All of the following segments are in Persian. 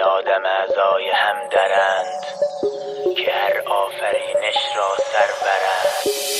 آدم اعضای همدرند که هر آفرینش را سر برند.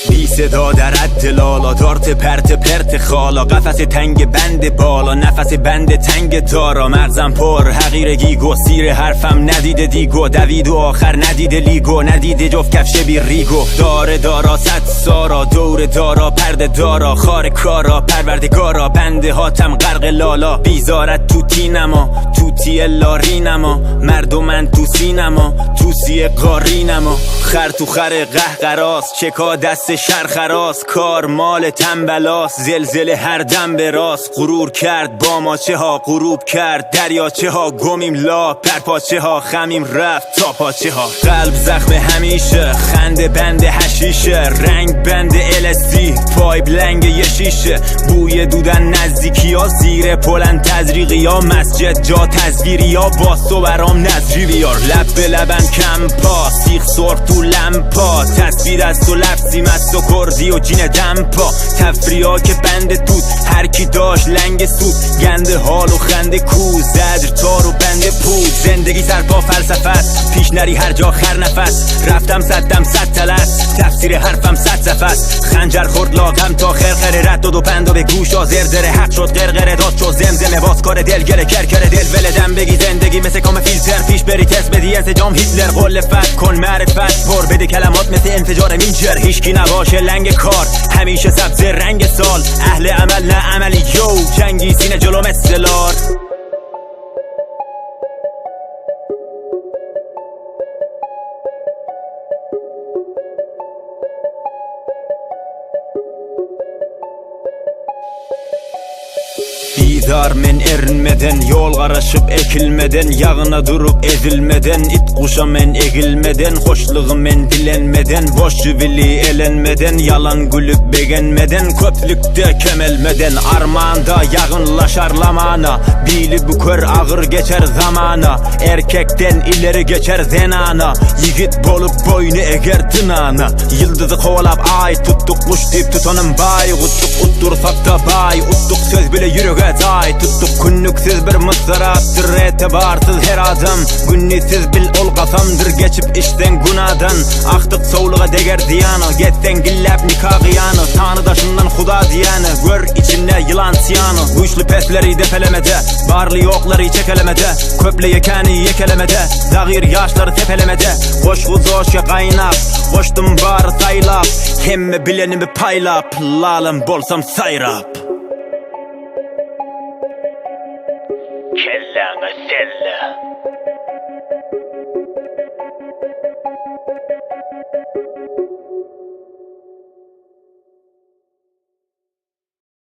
بی صدا در رد لالا، دارت پرت پرت خالا، قفس تنگ بند بالا، نفس بند تنگ دارا، مغزم پر حقیر گیگو، سیر حرفم ندیده دیگو، دوید و آخر ندیده لیگو، ندیده جفت کفش بی ریگو، داره دارا صد سارا، دور دارا پرده دارا، خار کارا پروردگارا، بنده هاتم غرق لالا، بیزارت تو تینما، توتی لارینما، مرد و من تو سینما، توسی قارینما، خر تو خر قهقراس، چکا دست شرخراس، کار مال تنبلاس، زلزله هر دم به راست، غرور کرد با ما چه ها، غروب کرد دریاچه ها، گمیم لا پرپاچه ها، خمیم رفت تا پاچه ها، قلب زخم همیشه، خنده بند حشیشه، رنگ بند LSD، پای بلنگ یه شیشه، بوی دودن نزدیکی ها، زیر پلن تزریقی ها، مسجد جا تصویری ها، باستو برام نظری بیار، لب به لبن کم پا، سیخ سرخ تو لمپا، تصویر از تو لفظی مست و کردی و جین دمپا، تفریعا که بند توت، هر کی داشت لنگ سود، گنده حال و خنده کوز، زجر تار و بند پود، زندگی سرپا فلسفه است، پیش نری هر جا خر نفس، رفتم صدم صد تلس، تفسیر حرفم صد صفست، خنجر خورد لاغم تا خرخره، رد داد و پند و به گوش آزرزره، حق شد قرقره داد شد زمزمه، باز کار دل گله کرکره، دل ولدم بگی زندگی مثل کام فیلتر، پیش بری تست بدی انسجام هیتلر، قول فت کن معرفت پر بده کلمات مثل انفجار مینجر، هیچکی نباشه لنگ کار، همیشه سبز رنگ سال، اهل عمل نه عملی یو، جنگی سینه جلو مثلار. Bizar men erinmeden, yol qarashıp ekilmeden, yağına durup ezilmeden, it kuşa men egilmeden, hoşluğu men dilenmeden, boş cüvili elenmeden, yalan gülüp beğenmeden, köplükte kemelmeden, armağanda yağınlaşar lamana, bili bükör ağır geçer zamana, erkekten ileri geçer zenana, yigit bolup boynu eger tınana, yıldızı kovalap ay tuttuk, kuş deyip tutanım bay, uttuk uttursak da bay, uttuk söz bile yürüge day, tuttuk günlüksiz bir mısırattır, etibarsız her adım, günnisiz bil ol kasamdır, geçip işten günadan, aktık soğluğa deger diyana, geçsen gillep nikah kıyanı, tanı daşından huda diyanı, gör içinde yılan siyanı, güçlü pesleri defelemede, barlı yokları çekelemede, köple yekani yekelemede, zahir yaşları tepelemede, boş huzoş ya kaynap, boştum bar saylap, hemme bilenimi paylap, lalım bolsam sayrap. Kellana selle